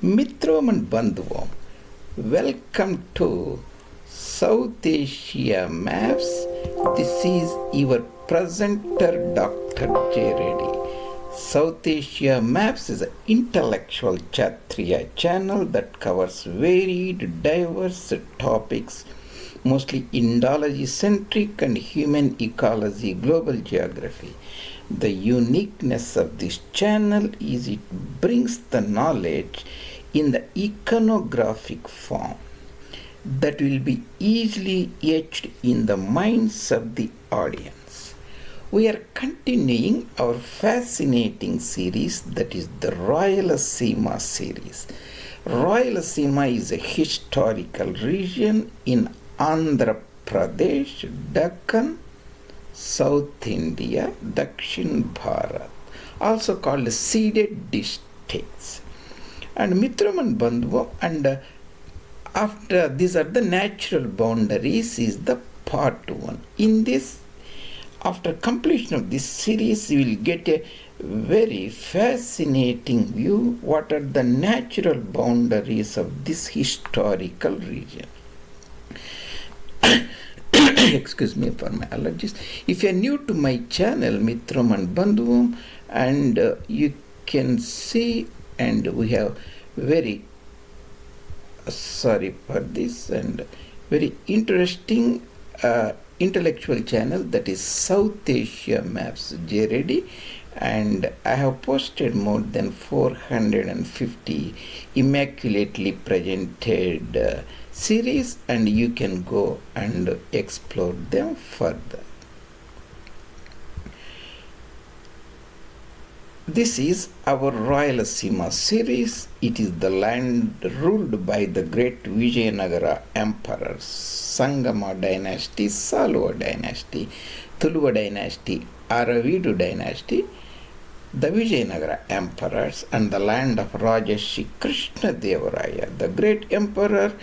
Mitrom and Bandhuvam, welcome to South Asia Maps. This is your presenter Dr. J. Reddy. South Asia Maps is an intellectual Kshatriya channel that covers varied, diverse topics, mostly Indology centric and human ecology, global geography. The uniqueness of this channel is it brings the knowledge in the iconographic form that will be easily etched in the minds of the audience. We are continuing our fascinating series, that is the RayalaSeema series. RayalaSeema is a historical region in Andhra Pradesh, Deccan, South India, Dakshin Bharat, also called Ceded districts. And Mitram and Bandhuvam, and after these are the natural boundaries is the part 1. In this, after completion of this series, you will get a very fascinating view what are the natural boundaries of this historical region. Excuse me for my allergies. If you are new to my channel, Mitram and Bandhuvam, and you can see, and we have very sorry for this, and very interesting intellectual channel, that is South Asia Maps J. Reddy, and I have posted more than 450 immaculately presented series, and you can go and explore them further. This is our RayalaSeema series. It is the land ruled by the great Vijayanagara emperors, Sangama dynasty, Saluva dynasty, Tuluva dynasty, Aravidu dynasty, the Vijayanagara emperors, and the land of Rajarshi Krishna Devaraya, the great emperor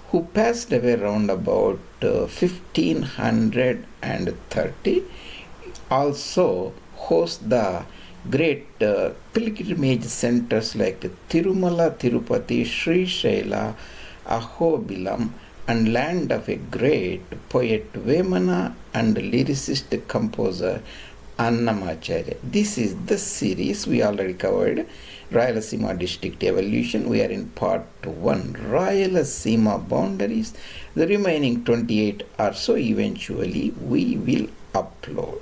who passed away around about 1530, also hosts the great pilgrimage centers like Tirumala, Tirupati, Srisailam, Ahobilam, and land of a great poet Vemana and lyricist composer Annamacharya. This is the series we already covered, RayalaSeema district evolution. We are in part 1, RayalaSeema boundaries. The remaining 28 or so eventually we will upload.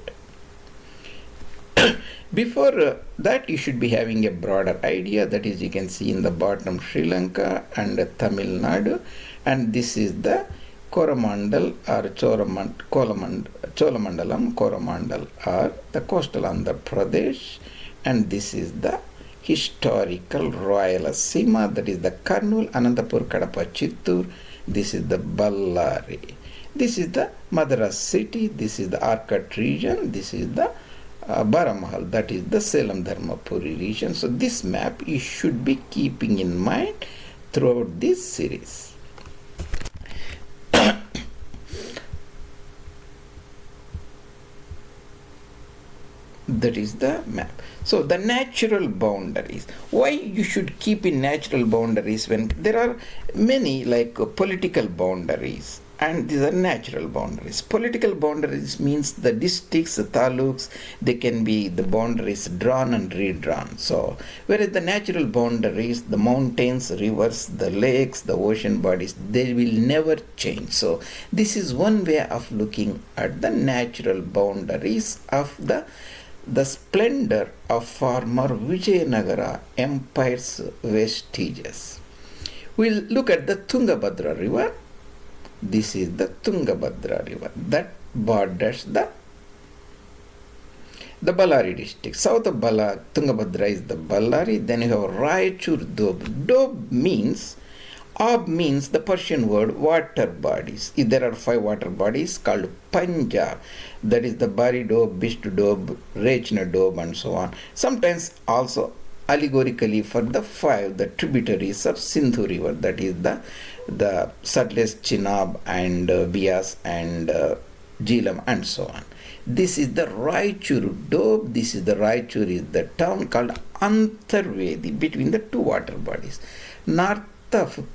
Before that, you should be having a broader idea, that is, you can see in the bottom Sri Lanka and Tamil Nadu, and this is the Coromandel or Cholamandalam, Coromandel, or the coastal Andhra Pradesh, and this is the historical RayalaSeema, that is the Kurnool, Anantapur, Kadapa, Chittoor. This is the Bellary. This is the Madras city. This is the Arcot region. This is the Baramahal, that is the Salem Dharmapuri region. So this map you should be keeping in mind throughout this series. That is the map. So the natural boundaries. Why you should keep in natural boundaries when there are many like political boundaries, and these are natural boundaries. Political boundaries means the districts, the taluks, they can be the boundaries drawn and redrawn. So whereas the natural boundaries, the mountains, rivers, the lakes, the ocean bodies, they will never change. So this is one way of looking at the natural boundaries of the splendor of former Vijayanagara Empire's vestiges. We'll look at the Tungabhadra river. This is the Tungabhadra river that borders the Bellary district. South of Tungabhadra is the Bellary. Then you have Raichur Doab. Doab means, Ab means the Persian word water bodies. There are 5 water bodies called Punjab. That is the Bari Doab, Bist Doab, Rechna Doab, and so on. Sometimes also allegorically for the 5 the tributaries of Sindhu river, that is the Satluj, Chenab, and Bias, and Jhelum, and so on. This is the Raichur Doab. This is the Raichur is the town called Antarvedi, between the two water bodies. North of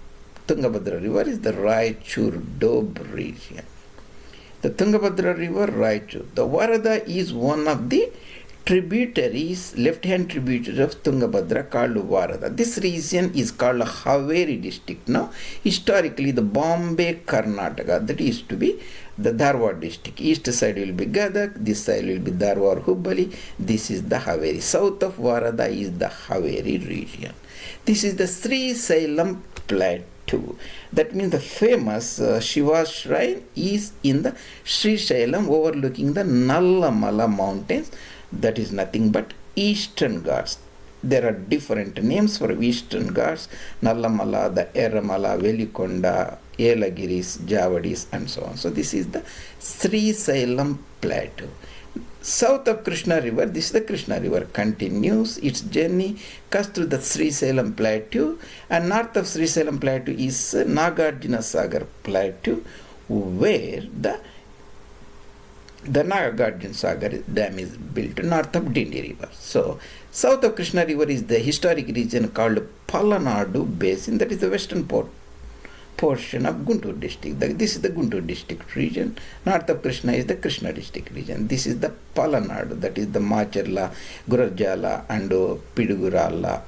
Tungabhadra river is the Raichur Doab region. The Tungabhadra river, Raichur. The Varada is one of the tributaries, left-hand tributaries of Tungabhadra, called Varada. This region is called Haveri district now. Historically, the Bombay, Karnataka, that used to be the Dharwad district. East side will be Gadak, this side will be Dharwad, Hubbali. This is the Haveri. South of Varada is the Haveri region. This is the Srisailam Plateau. That means the famous Shiva shrine is in the Srisailam, overlooking the Nallamala mountains. That is nothing but Eastern Ghats. There are different names for Eastern Ghats: Nallamala, the Erramala, Velikonda, Yelagiris, Javadis, and so on. So this is the Srisailam Plateau. South of Krishna River, this is the Krishna River, continues its journey, cuts through the Srisailam Plateau, and north of Srisailam Plateau is Nagarjuna Sagar Plateau, where the Nagarjuna Sagar Dam is built north of Dindi River. So, south of Krishna River is the historic region called Palanadu Basin, that is the western portion of Guntur district. This is the Guntur district region. North of Krishna is the Krishna district region. This is the Palanadu, that is the Macharla, Gurajala, and Pidugurala,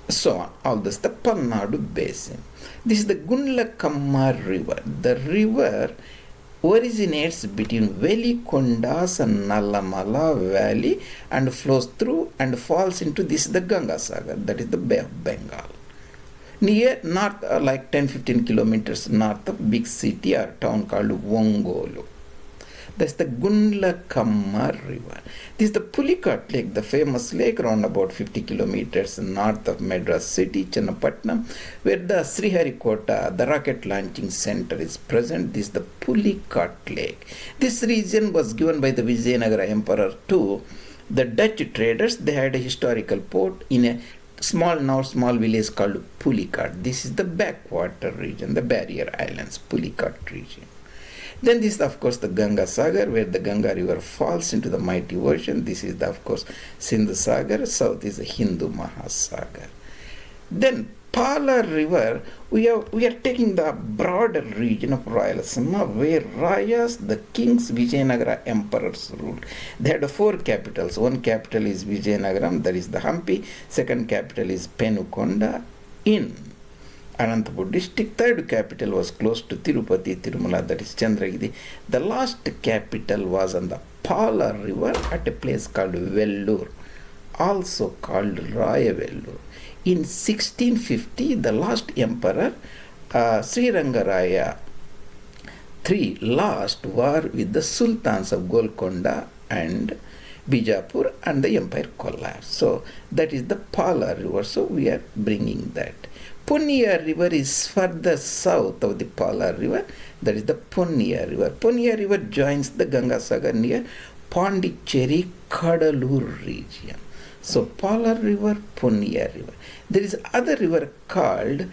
so on. All this, the Palanadu Basin. This is the Gunlakamma River. The river originates between Velikonda's and Nallamala valley and flows through and falls into this, the Ganga Sagar, that is the Bay of Bengal. Near north, like 10-15 kilometers north of big city or town called Wongolu. That's the Gunlakamma River. This is the Pulicat Lake, the famous lake, around about 50 kilometers north of Madras city, Chennapatnam, where the Sriharikota, the rocket launching center, is present. This is the Pulicat Lake. This region was given by the Vijayanagara emperor to the Dutch traders. They had a historical port in a small village called Pulicat. This is the backwater region, the barrier islands, Pulicat region. Then this is, of course, the Ganga Sagar, where the Ganga river falls into the mighty ocean. This is, of course, Sindhu Sagar. South is the Hindu Mahasagar. Then Pala river, we are taking the broader region of RayalaSeema, where Rayas, the kings, Vijayanagara emperors ruled. They had 4 capitals. One capital is Vijayanagaram, that is the Hampi. Second capital is Penukonda in Anantapur district. Third capital was close to Tirupati, Tirumala, that is Chandragiri. The last capital was on the Pala river at a place called Vellur, also called Rayavellur. In 1650, the last emperor, Srirangaraya III, lost war with the sultans of Golconda and Bijapur, and the empire collapsed. So that is the Pala river. So we are bringing that. Punya river is further south of the Pala river. That is the Punya river. Punya river joins the Ganga Sagar near Pondicherry, Kadalur region. So Pala river, Punya river. There is other river called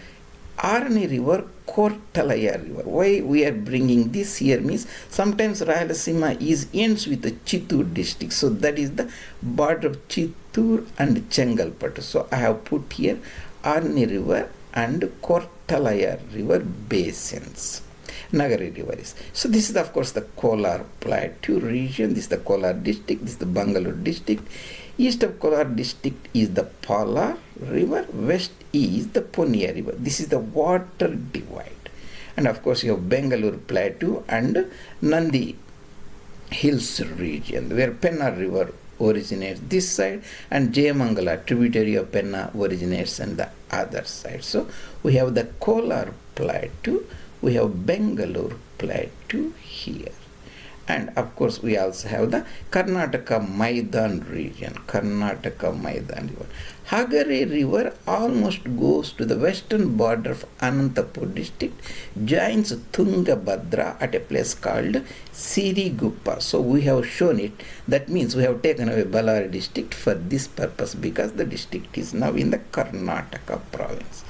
Arni river, Kortalaya river. Why we are bringing this here means sometimes RayalaSeema ends with the Chittur district. So that is the border of Chittur and Chengalpattu. So I have put here Arni river and Kortalaya river basins. Nagari river is. So this is, of course, the Kolar Plateau region. This is the Kolar district. This is the Bangalore district. East of Kolar district is the Pala river. West is the Punya river. This is the water divide. And of course you have Bangalore Plateau and Nandi Hills region, where Penna river originates this side, and Jayamangala, tributary of Penna, originates on the other side. So we have the Kolar Plateau, we have Bangalore Plateau here. And of course we also have the Karnataka Maidan region, Karnataka Maidan river. Hagari river almost goes to the western border of Anantapur district, joins Tungabhadra at a place called Siriguppa. So we have shown it. That means we have taken away Bellary district for this purpose, because the district is now in the Karnataka province.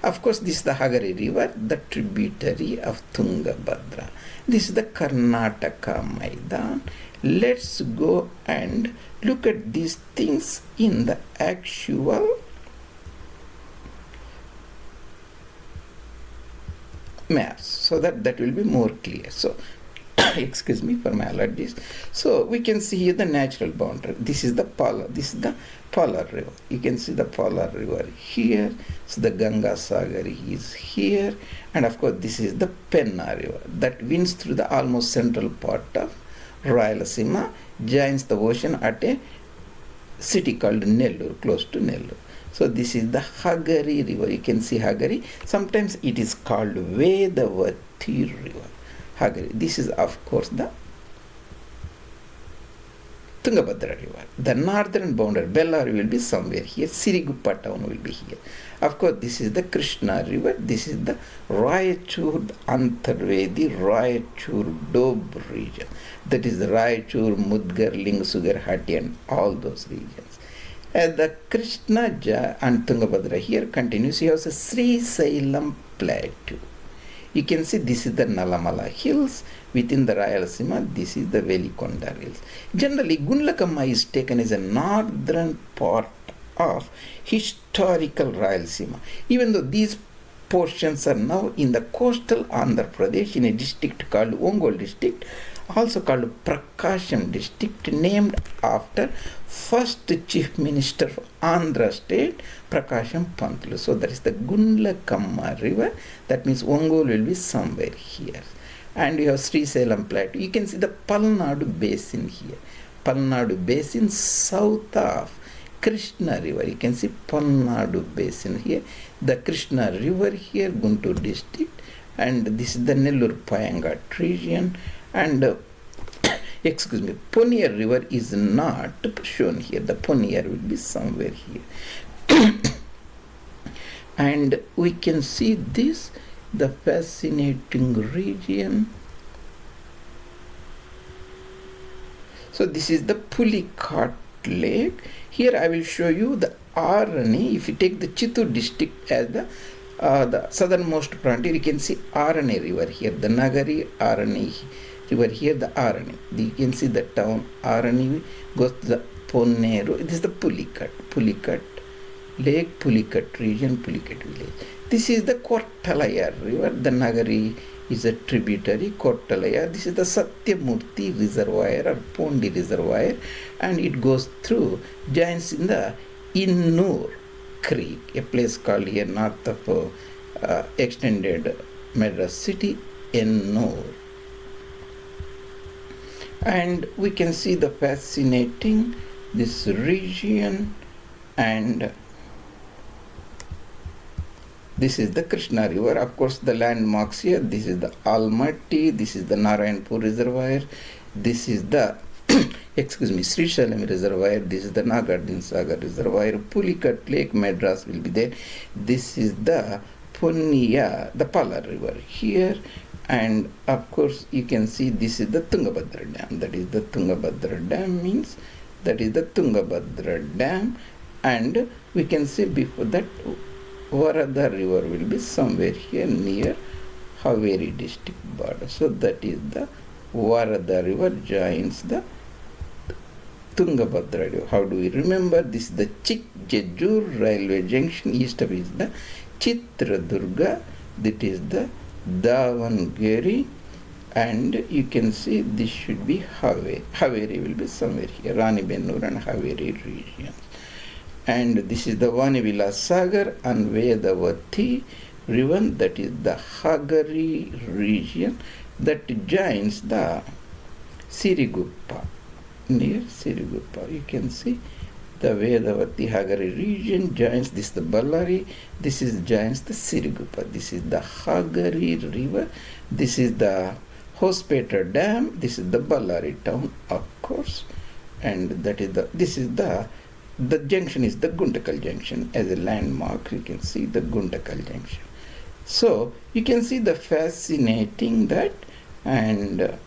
Of course, this is the Hagari river, the tributary of Tungabhadra. This is the Karnataka Maidan. Let's go and look at these things in the actual maps, so that will be more clear. So excuse me for my allergies. So we can see here the natural boundary. This is the Polar river. You can see the Polar river here. So the Ganga Sagar is here, and of course this is the Penna river that winds through the almost central part of RayalaSeema, joins the ocean at a city called Nellore, close to Nellore. So this is the Hagari river. You can see Hagari. Sometimes it is called Vedavati river. Hagari. This is of course the Tungabhadra river. The northern boundary, Bellary, will be somewhere here. Siriguppa town will be here. Of course, this is the Krishna river. This is the Raichur, Antarvedi, Raichur, Dob region. That is the Raichur, Mudgar, Lingusugarhati, and all those regions. The Krishna and Tungabhadra here continues. You have the Srisailam Plateau. You can see this is the Nalamala hills. Within the RayalaSeema, this is the Velikonda hills. Generally, Gundlakama is taken as a northern part of historical RayalaSeema. Even though these portions are now in the coastal Andhra Pradesh, in a district called Ongole district, also called Prakasham district, named after first chief minister of Andhra state, Prakasham Pantulu. So that is the Gundlakama river. That means Ongole will be somewhere here. And you have Srisailam Plateau. You can see the Palnadu basin here. Palnadu basin south of Krishna river. You can see Palnadu basin here. The Krishna river here, Guntur district. And this is the Nellore Payangat region. And excuse me, Ponier river is not shown here. The Ponier will be somewhere here. And we can see this, the fascinating region. So this is the Pulicat lake. Here I will show you the Arani. If you take the Chittoor district as the southernmost frontier, you can see Arani river here, the Nagari Arani river here, the Arani. You can see the town Arani goes to the Ponero. This is the Pulicat lake, Pulicat region, Pulicat village. This is the Kortalaya river. The Nagari is a tributary, Kortalaya. This is the Satyamurti reservoir or Pondi reservoir, and it goes through, joins in the Innur Creek, a place called here north of extended Madras city, Innur. And we can see the fascinating this region, and this is the Krishna river. Of course, the landmarks here. This is the Almaty. This is the Narayanpur reservoir. This is the excuse me, Srisailam reservoir. This is the Nagarjuna Sagar reservoir. Pulicat Lake, Madras will be there. This is the Punya, the Pala river here. And of course, you can see this is the Tungabhadra dam. That is the Tungabhadra dam, means that is the Tungabhadra dam. And we can see before that Varada river will be somewhere here near Haveri district border. So that is the Varada river joins the Tungabhadra river. How do we remember? This is the Chikjejur railway junction. East of it is the Chitradurga. That is the Davangere. And you can see this should be Haveri. Haveri will be somewhere here. Ranibennur and Haveri regions. And this is the Vanivila Sagar and Vedavati river. That is the Hagari region that joins the Siriguppa. Near Siriguppa, you can see the Vedavati Hagari region joins this the Bellary. This is joins the Siriguppa. This is the Hagari river. This is the Hospeta Dam. This is the Bellary town, of course. And that is this is the the junction is the Guntakal junction as a landmark. You can see the Guntakal junction. So you can see the fascinating that, and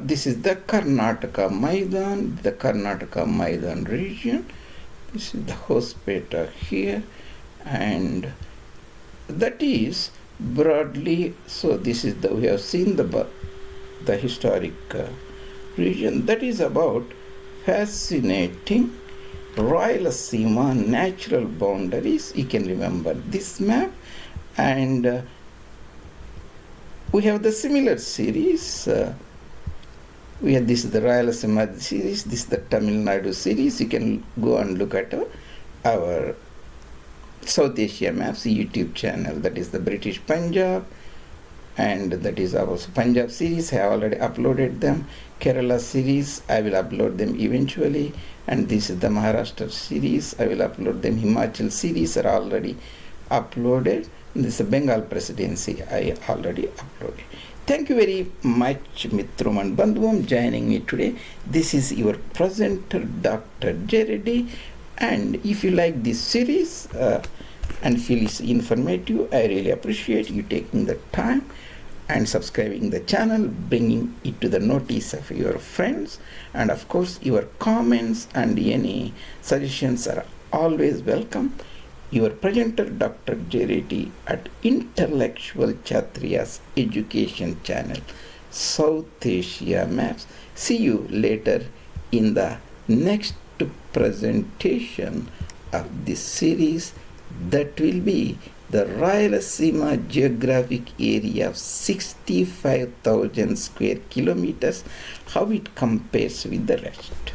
this is the Karnataka Maidan region. This is the Hospeta here, and that is broadly, so this is the, we have seen the historic region. That is about fascinating RayalaSeema natural boundaries. You can remember this map, and we have the similar series. We have, this is the RayalaSeema series, this is the Tamil Nadu series. You can go and look at our South Asia Maps YouTube channel. That is the British Punjab, and that is our Punjab series. I have already uploaded them. Kerala series, I will upload them eventually, and this is the Maharashtra series. I will upload them. Himachal series are already uploaded. This is the Bengal presidency, I already uploaded. Thank you very much, Mitrum and Bandhuvam, joining me today. This is your presenter, Dr. J. And if you like this series and feel it's informative, I really appreciate you taking the time and subscribing the channel, bringing it to the notice of your friends. And of course, your comments and any suggestions are always welcome. Your presenter, Dr. J. Reddy, at Intellectual Kshatriya's Education Channel, South Asia Maps. See you later in the next presentation of this series, that will be the RayalaSeema geographic area of 65,000 square kilometers, how it compares with the rest.